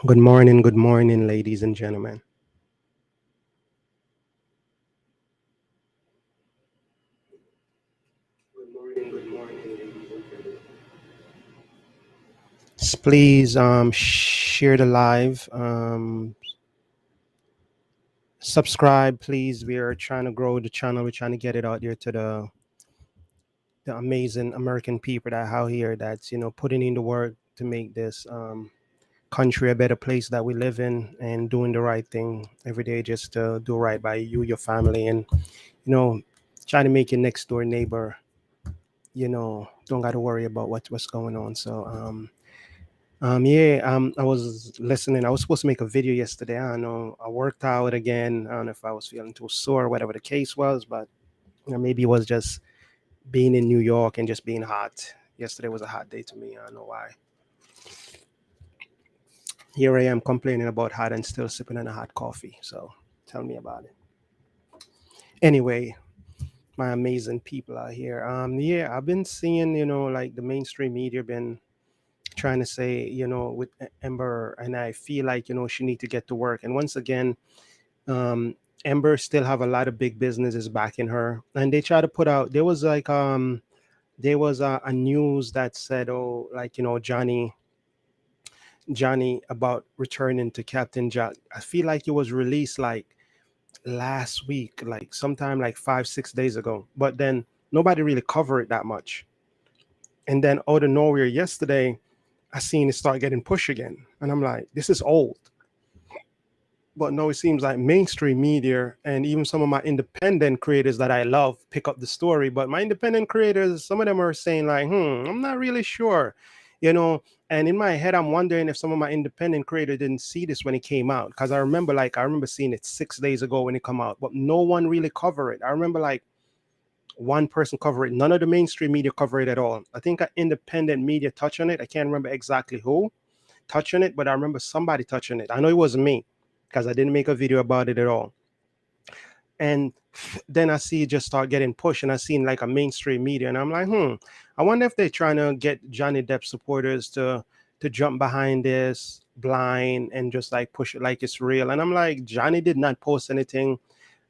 Good morning, ladies and gentlemen. Please share the live. Subscribe, please. We are trying to grow the channel. We're trying to get it out there to the amazing American people that are out here that's putting in the work to make this country a better place that we live in and doing the right thing every day just to do right by you, your family, and you know trying to make your next door neighbor don't got to worry about what's going on. So I was listening. I was supposed to make a video yesterday. I don't know. I worked out again. I don't know if I was feeling too sore, whatever the case was, but maybe it was just being in New York and just being hot. Yesterday was a hot day to me. I don't know why. Here I am complaining about hot and still sipping on a hot coffee. So tell me about it. Anyway, my amazing people out here. I've been seeing, like the mainstream media been trying to say, with Ember, and I feel like, she need to get to work. And once again, um Ember still have a lot of big businesses backing her, and they try to put out. There was like there was a news that said, oh, like Johnny about returning to Captain Jack. I feel like it was released like last week, like sometime like 5 6 days ago, but then nobody really covered it that much. And then out of nowhere yesterday, I seen it start getting pushed again, and I'm like, this is old. But no, it seems like mainstream media and even some of my independent creators that I love pick up the story. But my independent creators, some of them are saying like, I'm not really sure, you know. And in my head, I'm wondering if some of my independent creators didn't see this when it came out, because I remember seeing it 6 days ago when it come out, but no one really covered it. I remember like one person cover it. None of the mainstream media cover it at all. I think an independent media touch on it. I can't remember exactly who touching it, but I remember somebody touching it. I know it wasn't me because I didn't make a video about it at all. And then I see it just start getting pushed, and I seen like a mainstream media, and I'm like, I wonder if they're trying to get Johnny Depp supporters to jump behind this blind and just like push it like it's real. And I'm like, Johnny did not post anything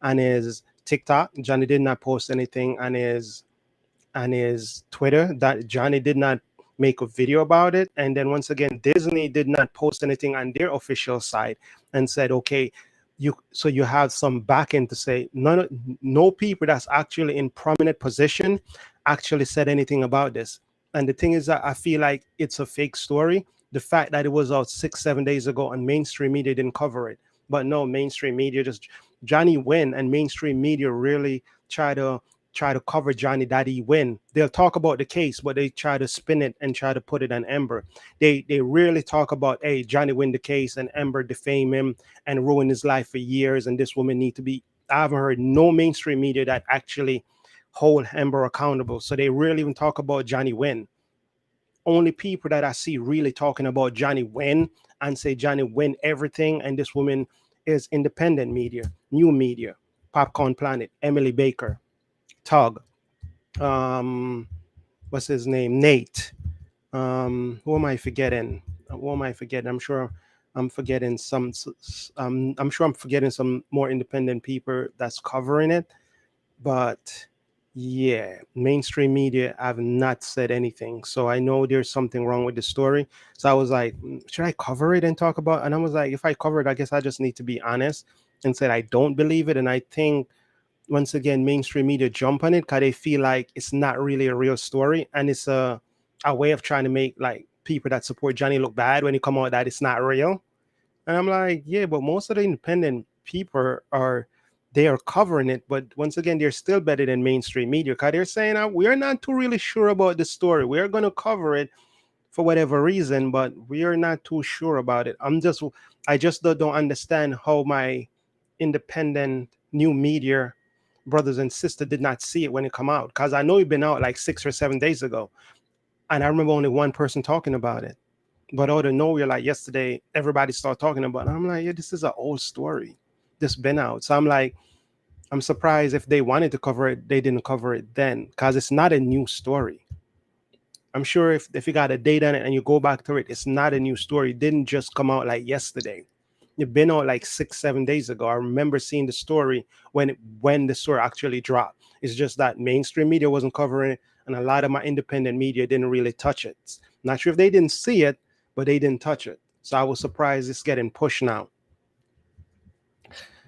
on his TikTok. Johnny did not post anything on his Twitter. That Johnny did not make a video about it. And then once again, Disney did not post anything on their official site and said, okay, you have some backing to say no people that's actually in prominent position actually said anything about this. And the thing is that I feel like it's a fake story. The fact that it was out 6 7 days ago and mainstream media didn't cover it. But no, mainstream media just Johnny win, and mainstream media really try to cover Johnny that he win. They'll talk about the case, but they try to spin it and try to put it on Ember. They really talk about, hey, Johnny win the case and Ember defame him and ruin his life for years, and this woman need to be. I haven't heard no mainstream media that actually hold Ember accountable. So they really even talk about Johnny win. Only people that I see really talking about Johnny win and say Johnny win everything, and this woman is independent media, new media, Popcorn Planet, Emily Baker, Tug, um, what's his name, Nate. Who am I forgetting? Who am I forgetting? I'm sure I'm forgetting some. I'm sure I'm forgetting some more independent people that's covering it. But yeah, mainstream media have not said anything. So I know there's something wrong with the story. So I was like, should I cover it and talk about? And I was like, if I cover it, I guess I just need to be honest and said I don't believe it. And I think once again, mainstream media jump on it because they feel like it's not really a real story, and it's a way of trying to make like people that support Johnny look bad when he come out that it's not real. And I'm like, yeah, but most of the independent people are they are covering it, but once again, they're still better than mainstream media because they're saying we are not too really sure about the story. We are going to cover it for whatever reason, but we are not too sure about it. I just don't understand how my independent new media brothers and sisters did not see it when it come out, because I know it been out like 6 or 7 days ago, and I remember only one person talking about it. But out of nowhere, like yesterday, everybody started talking about it. I'm like, yeah, this is an old story. This been out. So I'm like, I'm surprised if they wanted to cover it, they didn't cover it then, because it's not a new story. I'm sure if you got a date on it and you go back to it, it's not a new story. It didn't just come out like yesterday. It been out like 6, 7 days ago. I remember seeing the story when the story actually dropped. It's just that mainstream media wasn't covering it, and a lot of my independent media didn't really touch it. Not sure if they didn't see it, but they didn't touch it. So I was surprised it's getting pushed now.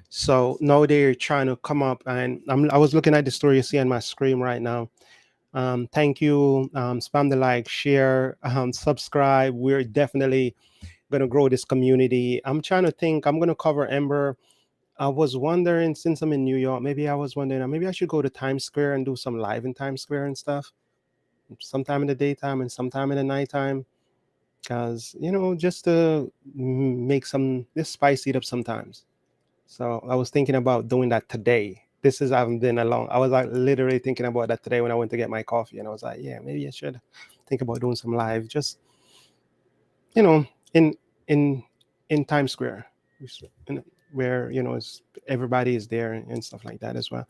So now they're trying to come up, and I was looking at the story you see on my screen right now. Thank you. Spam the like, share, subscribe. We're definitely going to grow this community. I'm trying to think. I'm going to cover Ember. I was wondering, since I'm in New York, maybe I was wondering, maybe I should go to Times Square and do some live in Times Square and stuff, sometime in the daytime and sometime in the nighttime. Because, just to make some, just spice it up sometimes. So I was thinking about doing that today. This is, I haven't been along. I was like literally thinking about that today when I went to get my coffee, and I was like, yeah, maybe I should think about doing some live, just you know, in in in Times Square, where everybody is there and stuff like that as well.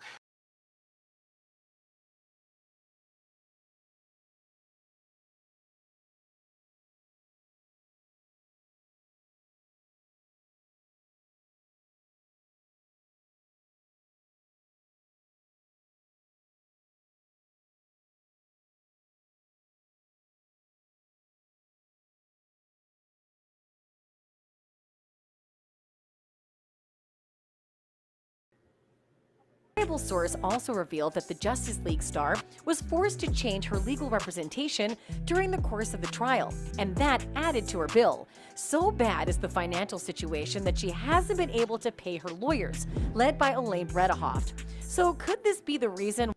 Reliable source also revealed that the Justice League star was forced to change her legal representation during the course of the trial, and that added to her bill. So bad is the financial situation that she hasn't been able to pay her lawyers, led by Elaine Bredehoft. So could this be the reason?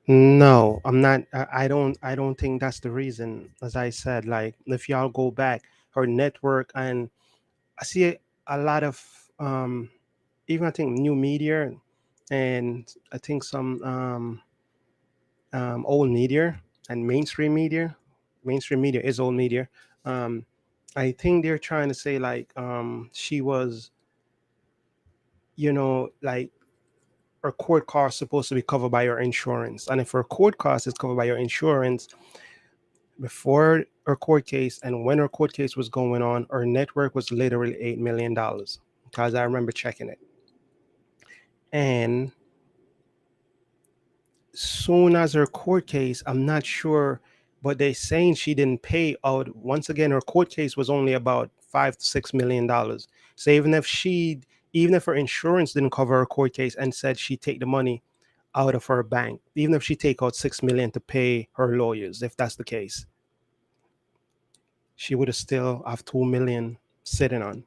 No, I'm not. I don't think that's the reason. As I said, like if y'all go back, her network, and I see a lot of even I think new media, and I think some old media and mainstream media. Mainstream media is old media. Um, I think they're trying to say like she was, like her court cost supposed to be covered by your insurance, and if her court cost is covered by your insurance, before her court case and when her court case was going on, her network was literally $8 million, because I remember checking it. And soon as her court case, I'm not sure, but they're saying she didn't pay out. Once again, her court case was only about $5 to $6 million. So even if her insurance didn't cover her court case and said she take the money out of her bank, even if she take out 6 million to pay her lawyers, if that's the case, she would have still have 2 million sitting on,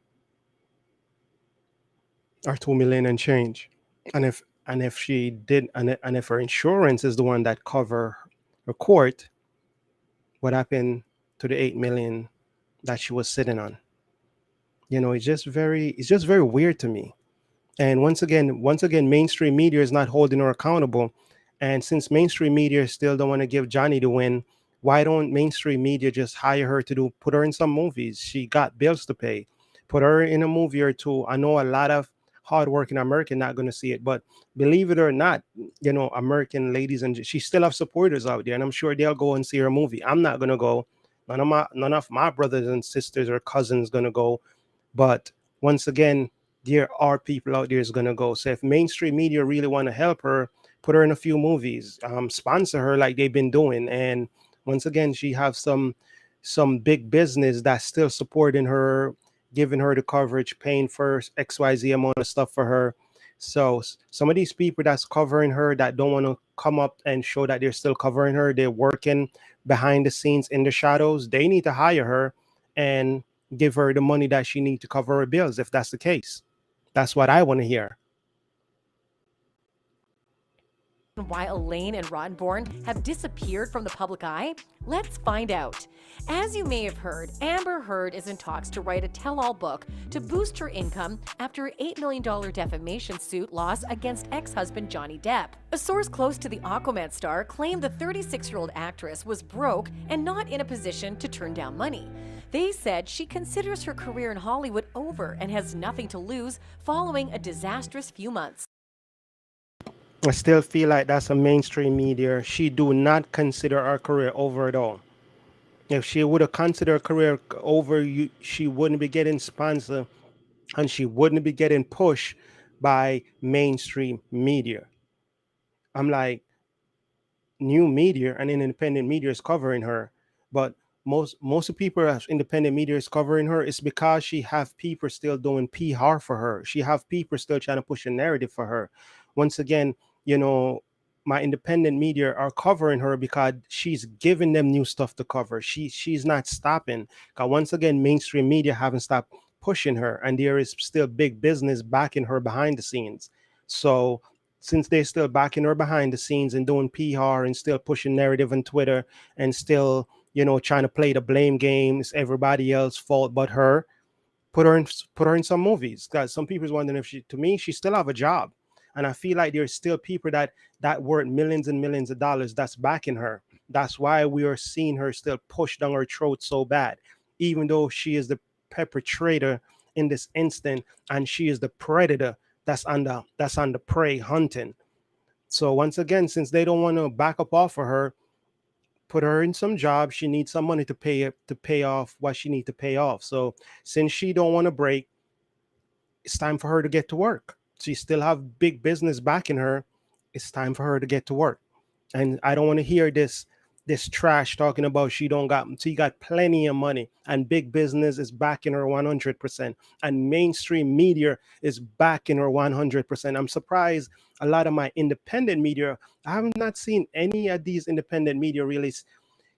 or 2 million and change. And if she did, and if her insurance is the one that cover her court, what happened to the 8 million that she was sitting on? It's just very weird to me. And once again, mainstream media is not holding her accountable. And since mainstream media still don't want to give Johnny the win, why don't mainstream media just hire her to put her in some movies? She got bills to pay. Put her in a movie or two. I know a lot of hardworking American not going to see it, but believe it or not, American ladies, and she still have supporters out there, and I'm sure they'll go and see her movie. I'm not going to go. None of my brothers and sisters or cousins going to go. But once again, there are people out there is gonna go. So if mainstream media really want to help her, put her in a few movies, sponsor her like they've been doing, and once again, she have some big business that's still supporting her, giving her the coverage, paying for XYZ amount of stuff for her. So some of these people that's covering her that don't want to come up and show that they're still covering her, they're working behind the scenes in the shadows. They need to hire her and give her the money that she needs to cover her bills, if that's the case. That's what I want to hear. Why Elaine and Rottenborn have disappeared from the public eye? Let's find out. As you may have heard, Amber Heard is in talks to write a tell-all book to boost her income after an $8 million defamation suit loss against ex-husband Johnny Depp. A source close to the Aquaman star claimed the 36-year-old actress was broke and not in a position to turn down money. They said she considers her career in Hollywood over and has nothing to lose following a disastrous few months. I still feel like that's a mainstream media. She do not consider her career over at all. If she would have considered her career over, she wouldn't be getting sponsored and she wouldn't be getting pushed by mainstream media. I'm like, new media and independent media is covering her, but most of people as independent media is covering her is because she have people still doing PR for her. She have people still trying to push a narrative for her. Once again, you know, my independent media are covering her because she's giving them new stuff to cover. She's not stopping. Because once again, mainstream media haven't stopped pushing her, and there is still big business backing her behind the scenes. So since they're still backing her behind the scenes and doing PR and still pushing narrative on Twitter and still, trying to play the blame games, everybody else fault but her, put her in some movies. Because some people's wondering if she still have a job. And I feel like there's still people that worth millions and millions of dollars that's backing her. That's why we are seeing her still push down her throat so bad, even though she is the perpetrator in this instant and she is the predator that's on the prey hunting. So once again, since they don't want to back up off of her, put her in some job. She needs some money to pay off what she needs to pay off. So since she don't want to break, it's time for her to get to work. She still have big business backing her. It's time for her to get to work. And I don't want to hear this trash talking about she got plenty of money and big business is backing her 100% and mainstream media is backing her 100%. I'm surprised a lot of my independent media, I have not seen any of these independent media really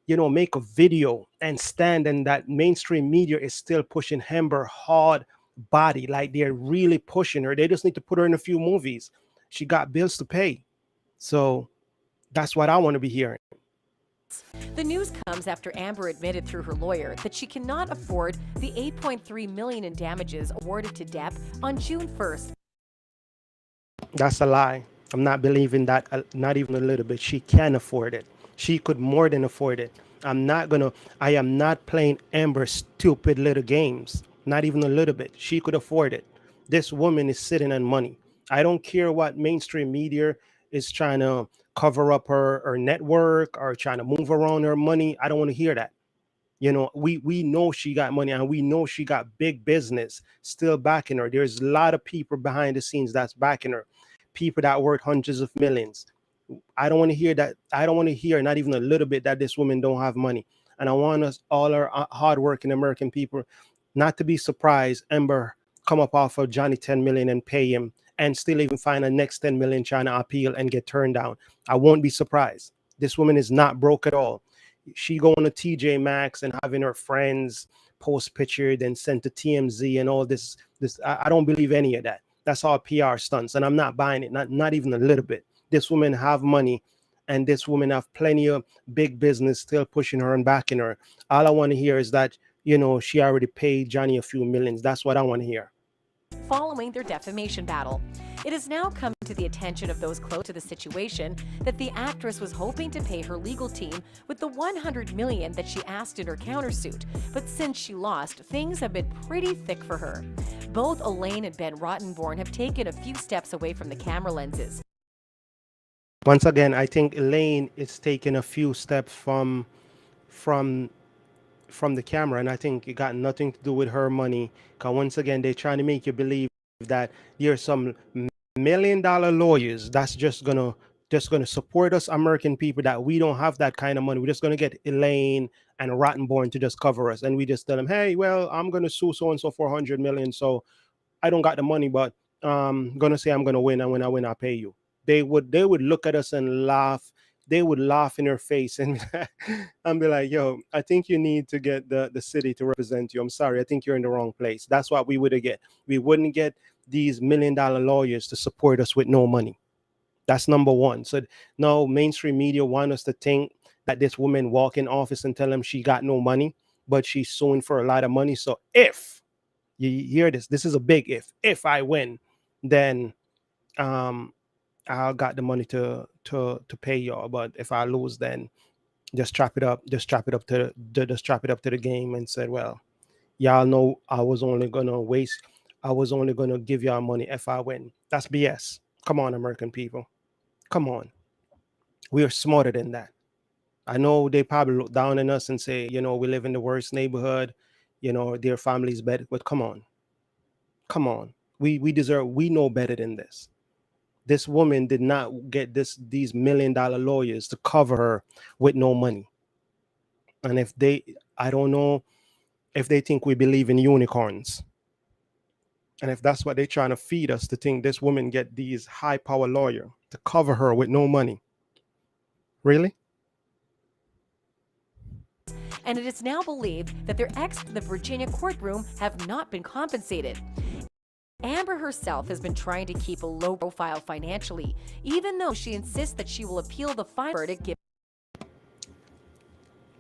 make a video and stand, and that mainstream media is still pushing Amber hard body, like they're really pushing her. They just need to put her in a few movies. She got bills to pay. So that's what I want to be hearing. The news comes after Amber admitted through her lawyer that she cannot afford the $8.3 million in damages awarded to Depp on June 1st. That's a lie. I'm not believing that, not even a little bit. She can afford it. She could more than afford it. I am not playing Amber's stupid little games. Not even a little bit. She could afford it. This woman is sitting on money. I don't care what mainstream media is trying to cover up her network or trying to move around her money. I don't want to hear that. We know she got money and we know she got big business still backing her. There's a lot of people behind the scenes that's backing her, people that worth hundreds of millions. I don't want to hear that. I don't want to hear not even a little bit that this woman don't have money. And I want us all, our hardworking American people, not to be surprised Amber come up off of Johnny 10 million and pay him and still even find a next 10 million trying to appeal and get turned down. I won't be surprised. This woman is not broke at all. She going to TJ Maxx and having her friends post picture, then sent to TMZ and all this. I don't believe any of that. That's all PR stunts, and I'm not buying it. Not even a little bit. This woman have money, and this woman have plenty of big business still pushing her and backing her. All I want to hear is that she already paid Johnny a few millions. That's what I want to hear. Following their defamation battle, it has now come to the attention of those close to the situation that the actress was hoping to pay her legal team with the $100 million that she asked in her countersuit. But since she lost, things have been pretty thick for her. Both Elaine and Ben Rottenborn have taken a few steps away from the camera lenses. Once again, I think Elaine is taking a few steps from the camera, and I think it got nothing to do with her money. Because once again, they're trying to make you believe that there's some $1 million lawyers that's just gonna support us American people, that we don't have that kind of money. We're just gonna get Elaine and Rottenborn to just cover us, and we just tell them, hey, well, I'm gonna sue so and so for 100 million, so I don't got the money, but gonna say I'm gonna win, and when I win, I'll pay you. They would look at us and laugh. They would laugh in her face and be like, yo, I think you need to get the city to represent you. I'm sorry, I think you're in the wrong place. That's what we would get. We wouldn't get these $1 million lawyers to support us with no money. That's number one. So now mainstream media want us to think that this woman walk in office and tell them she got no money, but she's suing for a lot of money. So if you hear this, this is a big if. If I win, then um I got the money to pay y'all. But if I lose, then just chop it up, just chop it up to just chop it up to the game and said, well, y'all know I was only gonna give y'all money if I win. That's BS. Come on, American people. Come on. We are smarter than that. I know they probably look down on us and say, we live in the worst neighborhood, their family's better. But come on, come on. We know better than this. This woman did not get these $1 million lawyers to cover her with no money. And I don't know if they think we believe in unicorns. And if that's what they're trying to feed us, to think this woman get these high power lawyer to cover her with no money. Really? And it is now believed that their ex from the Virginia courtroom have not been compensated. Amber herself has been trying to keep a low profile financially, even though she insists that she will appeal the final verdict.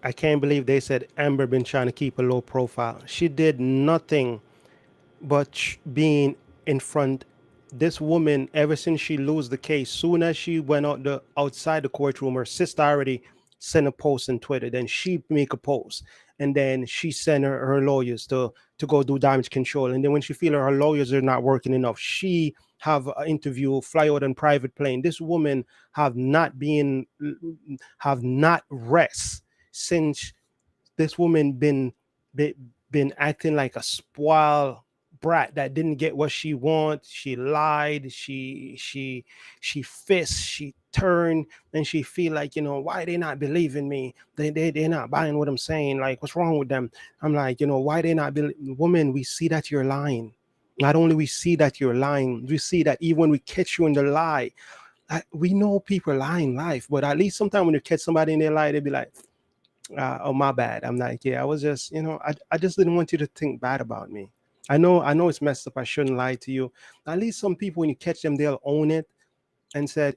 I can't believe they said Amber been trying to keep a low profile. She did nothing but being in front. This woman, ever since she lose the case, soon as she went outside the courtroom, her sister already sent a post on Twitter. Then she make a post, and then she sent her lawyers to go do damage control. And then when she feel her lawyers are not working enough, she have an interview, fly out on private plane. This woman have not rest since this woman been acting like a spoiled brat that didn't get what she want. She lied, she fist, she turned, and she feel like, why they not believing me? They're not buying what I'm saying. Like, what's wrong with them? I'm like, why they not woman, we see that you're lying. Not only we see that you're lying, we see that even when we catch you in the lie, we know people lie in life, but at least sometimes when you catch somebody in their lie, they be like, oh, my bad. I'm like, yeah, I was just, I just didn't want you to think bad about me. I know it's messed up. I shouldn't lie to you. At least some people, when you catch them, they'll own it and said,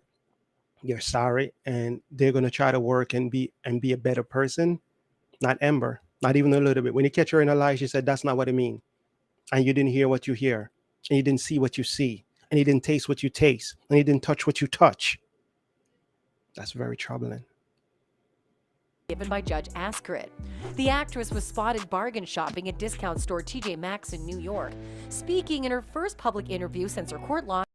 you're sorry. And they're going to try to work and be a better person. Not Amber, not even a little bit. When you catch her in a lie, she said, that's not what I mean. And you didn't hear what you hear. And you didn't see what you see. And you didn't taste what you taste. And you didn't touch what you touch. That's very troubling. Given by Judge Askeret. The actress was spotted bargain shopping at discount store TJ Maxx in New York. Speaking in her first public interview since her court loss,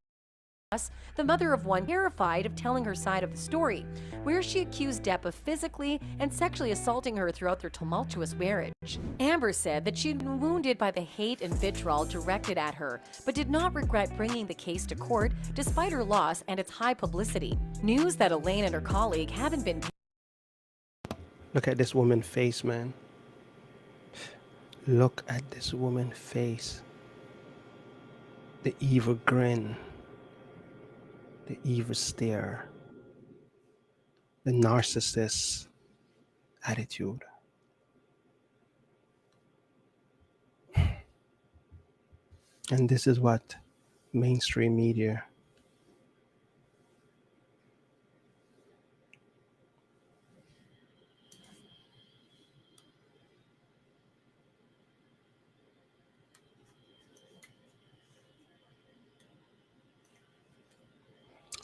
the mother of one terrified of telling her side of the story, where she accused Depp of physically and sexually assaulting her throughout their tumultuous marriage. Amber said that she had been wounded by the hate and vitriol directed at her, but did not regret bringing the case to court despite her loss and its high publicity. News that Elaine and her colleague haven't been. Look at this woman's face, man. Look at this woman's face. The evil grin. The evil stare. The narcissist attitude. And this is what mainstream media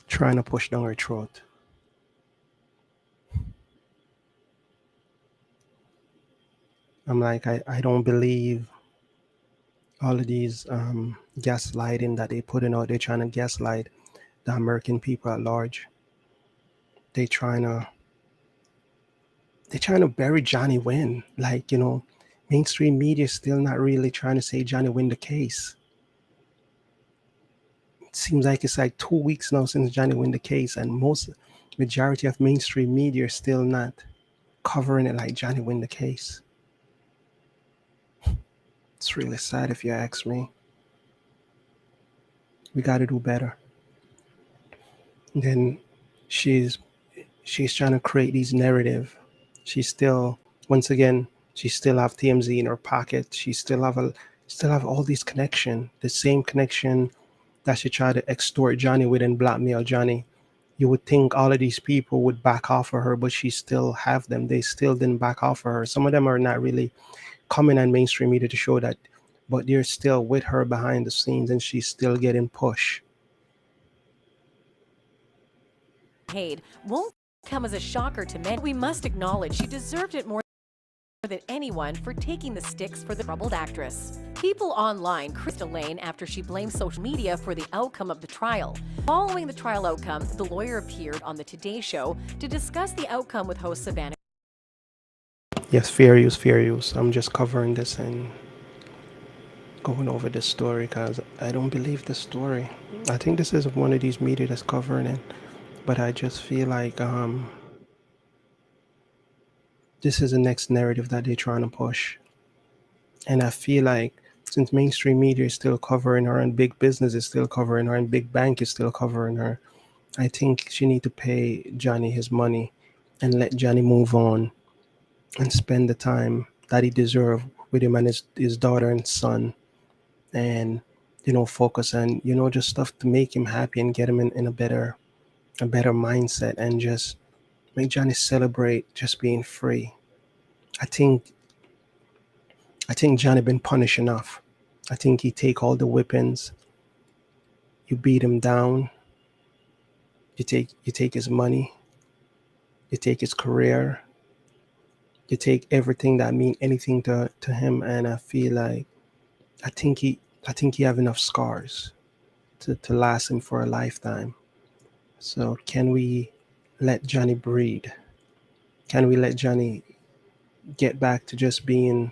trying to push down her throat. I'm like, I don't believe all of these gaslighting that they're putting out. They're trying to gaslight the American people at large. They're trying to bury Johnny Wynn. Like, mainstream media still not really trying to say Johnny Wynn the case. It seems like it's like 2 weeks now since Johnny Wynn the case, and majority of mainstream media are still not covering it like Johnny Wynn the case. It's really sad if you ask me. We got to do better. And then she's trying to create these narrative. She's still, once again, she still have TMZ in her pocket. She still have all these connection, the same connection that she tried to extort Johnny with and blackmail Johnny. You would think all of these people would back off of her, but she still have them. They still didn't back off of her. Some of them are not really coming on mainstream media to show that, but they're still with her behind the scenes, and she's still getting pushed. Paid won't come as a shocker to many. We must acknowledge she deserved it more than anyone for taking the sticks for the troubled actress. People online criticized Elaine after she blamed social media for the outcome of the trial. Following the trial outcome, the lawyer appeared on the Today Show to discuss the outcome with host Savannah. Yes, fair use, fair use. I'm just covering this and going over this story because I don't believe the story. I think this is one of these media that's covering it, but I just feel like this is the next narrative that they're trying to push. And I feel like since mainstream media is still covering her and big business is still covering her and big bank is still covering her, I think she need to pay Johnny his money and let Johnny move on and spend the time that he deserves with him and his daughter and son, and focus on just stuff to make him happy and get him in a better mindset, and just make Johnny celebrate just being free. I think Johnny been punished enough. I think he take all the whippings, you beat him down, you take his money, you take his career, you take everything that mean anything to him, and I feel like I think he have enough scars to last him for a lifetime. So can we let Johnny breathe? Can we let Johnny get back to just being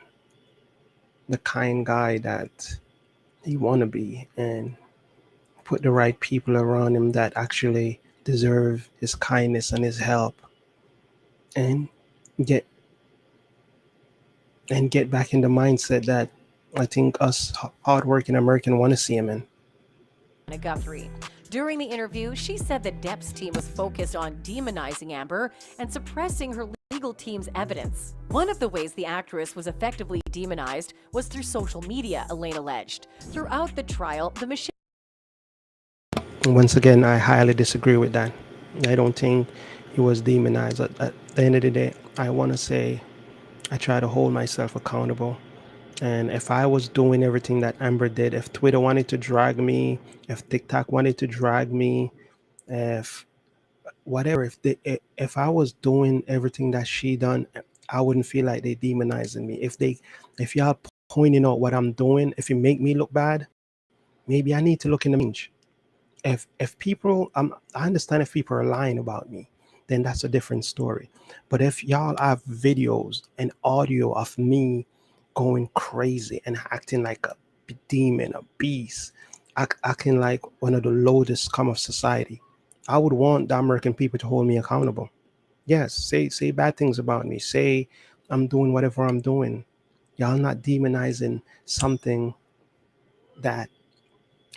the kind guy that he wanna be, and put the right people around him that actually deserve his kindness and his help, and get get back in the mindset that I think us hardworking American want to see him in. Guthrie. During the interview, she said that Depp's team was focused on demonizing Amber and suppressing her legal team's evidence. One of the ways the actress was effectively demonized was through social media, Elaine alleged. Throughout the trial, the Michelle Once again, I highly disagree with that. I don't think he was demonized. At the end of the day, I want to say I try to hold myself accountable. And if I was doing everything that Amber did, if Twitter wanted to drag me, if TikTok wanted to drag me, if whatever, if I was doing everything that she done, I wouldn't feel like they demonizing me. If y'all pointing out what I'm doing, if it make me look bad, maybe I need to look in the range. If people, I understand if people are lying about me, then that's a different story. But if y'all have videos and audio of me going crazy and acting like a demon, a beast, acting like one of the lowest scum of society, I would want the American people to hold me accountable. Yes, say bad things about me. Say I'm doing whatever I'm doing. Y'all not demonizing something that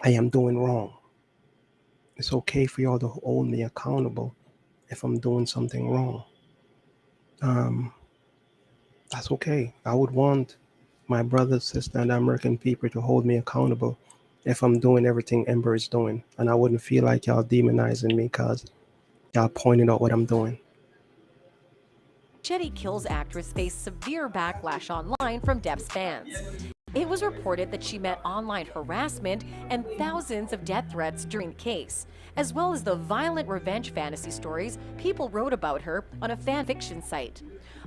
I am doing wrong. It's okay for y'all to hold me accountable if I'm doing something wrong. Um, that's okay. I would want my brother, sister, and American people to hold me accountable if I'm doing everything Ember is doing. And I wouldn't feel like y'all demonizing me because y'all pointing out what I'm doing. Machete Kills actress faced severe backlash online from Depp's fans. It was reported that she met online harassment and thousands of death threats during the case, as well as the violent revenge fantasy stories people wrote about her on a fan fiction site.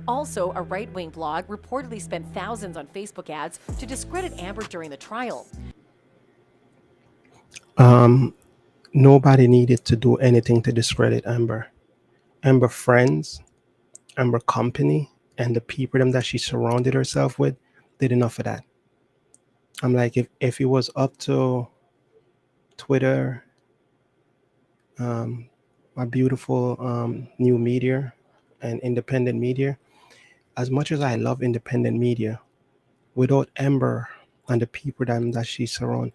Also, a right-wing blog reportedly spent thousands on Facebook ads to discredit Amber during the trial. Nobody needed to do anything to discredit Amber. Amber friends, Amber company, and the people them that she surrounded herself with did enough of that. I'm like, if it was up to Twitter, my beautiful new media and independent media, as much as I love independent media, without Amber and the people that she surround,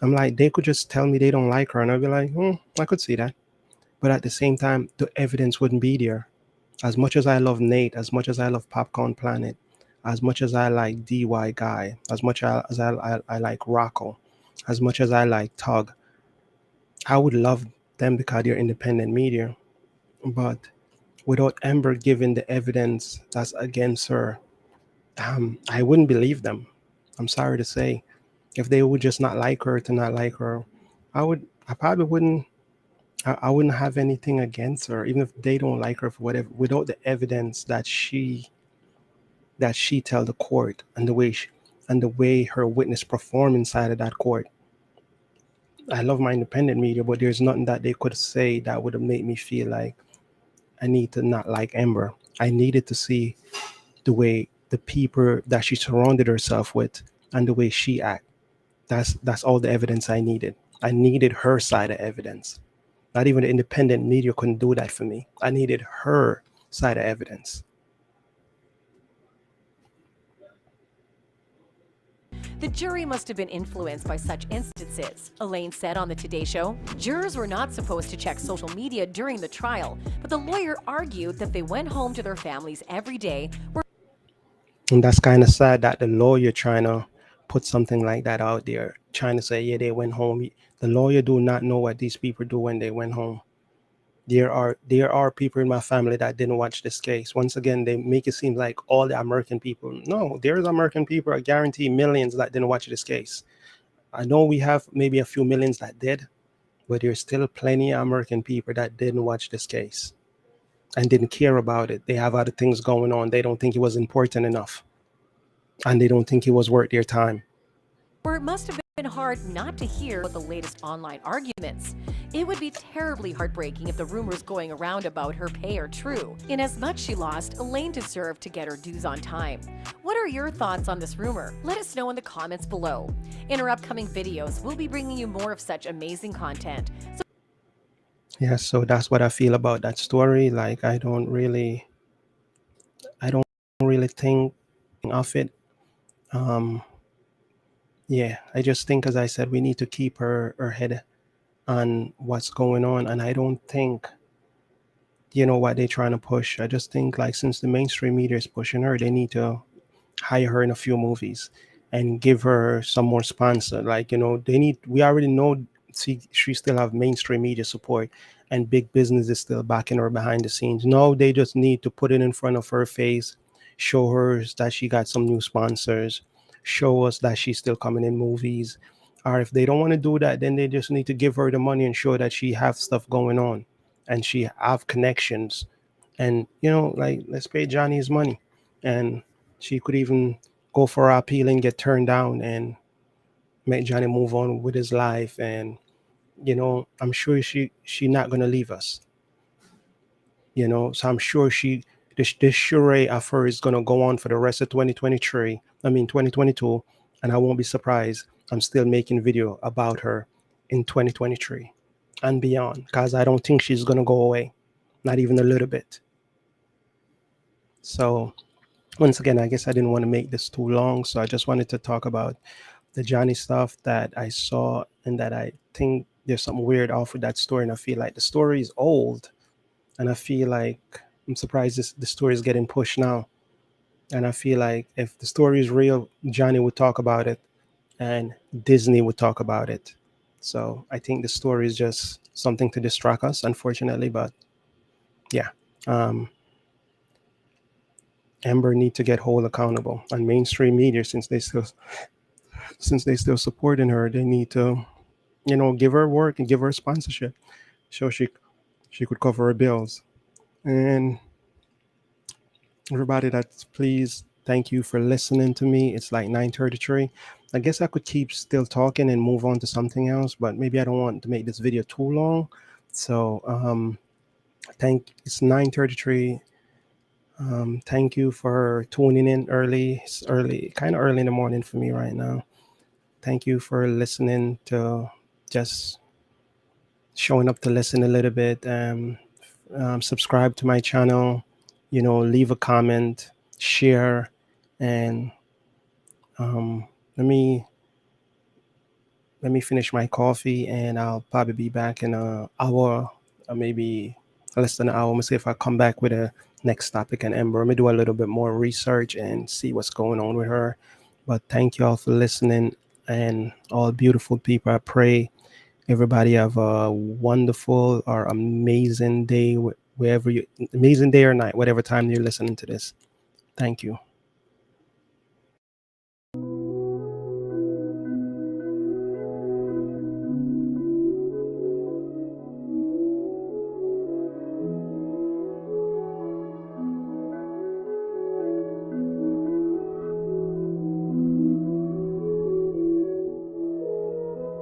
I'm like, they could just tell me they don't like her, and I'd be like, I could see that. But at the same time, the evidence wouldn't be there. As much as I love Nate, as much as I love Popcorn Planet, as much as I like DY Guy, as much as I like Rocco, as much as I like Tug, I would love them because they're independent media. But without Amber giving the evidence that's against her, I wouldn't believe them. I'm sorry to say. If they would just not like her to not like her, I probably wouldn't. I wouldn't have anything against her, even if they don't like her for whatever. Without the evidence that she tell the court and the way her witness perform inside of that court. I love my independent media, but there's nothing that they could say that would have made me feel like I need to not like Amber. I needed to see the way the people that she surrounded herself with and the way she act. That's all the evidence I needed. I needed her side of evidence. Not even the independent media couldn't do that for me. I needed her side of evidence. The jury must have been influenced by such instances, Elaine said on the Today Show. Jurors were not supposed to check social media during the trial, but the lawyer argued that they went home to their families every day. And that's kind of sad that the lawyer trying to put something like that out there, trying to say, yeah, they went home. The lawyer do not know what these people do when they went home. There are people in my family that didn't watch this case. Once again, they make it seem like all the American people. No, there's American people, I guarantee millions that didn't watch this case. I know we have maybe a few millions that did, but there's still plenty of American people that didn't watch this case and didn't care about it. They have other things going on. They don't think it was important enough, and they don't think it was worth their time. Or it must have been hard not to hear about the latest online arguments. It would be terribly heartbreaking if the rumors going around about her pay are true. Inasmuch she lost, Elaine deserved to get her dues on time. What are your thoughts on this rumor? Let us know in the comments below. In our upcoming videos, we'll be bringing you more of such amazing content. Yeah, so that's what I feel about that story. Like I don't really think of it. Yeah, I just think, as I said, we need to keep her head on what's going on. And I don't think, what they're trying to push. I just think, like, since the mainstream media is pushing her, they need to hire her in a few movies and give her some more sponsor. Like, we already know she still have mainstream media support and big business is still backing her behind the scenes. No, they just need to put it in front of her face, show her that she got some new sponsors, show us that she's still coming in movies. Or if they don't want to do that, then they just need to give her the money and show that she have stuff going on and she have connections. And, like, let's pay Johnny his money. And she could even go for her appeal and get turned down and make Johnny move on with his life. And, I'm sure she not going to leave us. So I'm sure this charade of her is going to go on for the rest of 2022, and I won't be surprised I'm still making video about her in 2023 and beyond, because I don't think she's going to go away, not even a little bit. So once again, I guess I didn't want to make this too long, so I just wanted to talk about the Johnny stuff that I saw, and that I think there's something weird off with that story, and I feel like the story is old, and I feel like I'm surprised the story is getting pushed now. And I feel like if the story is real, Johnny would talk about it and Disney would talk about it. So I think the story is just something to distract us, unfortunately. But yeah, Amber need to get hold accountable, and mainstream media, since they still supporting her, they need to, give her work and give her sponsorship so she could cover her bills. And everybody, please, thank you for listening to me. It's like 9:33. I guess I could keep still talking and move on to something else, but maybe I don't want to make this video too long. So it's 9:33. Thank you for tuning in early. It's kind of early in the morning for me right now. Thank you for listening, to just showing up to listen a little bit. Subscribe to my channel, leave a comment, share, and let me finish my coffee, and I'll probably be back in an hour, or maybe less than an hour. I'm gonna see if I come back with a next topic and Amber. I'm gonna do a little bit more research and see what's going on with her. But thank you all for listening, and all beautiful people. I pray Everybody have a wonderful or amazing day, wherever you, amazing day or night, whatever time you're listening to this. Thank you.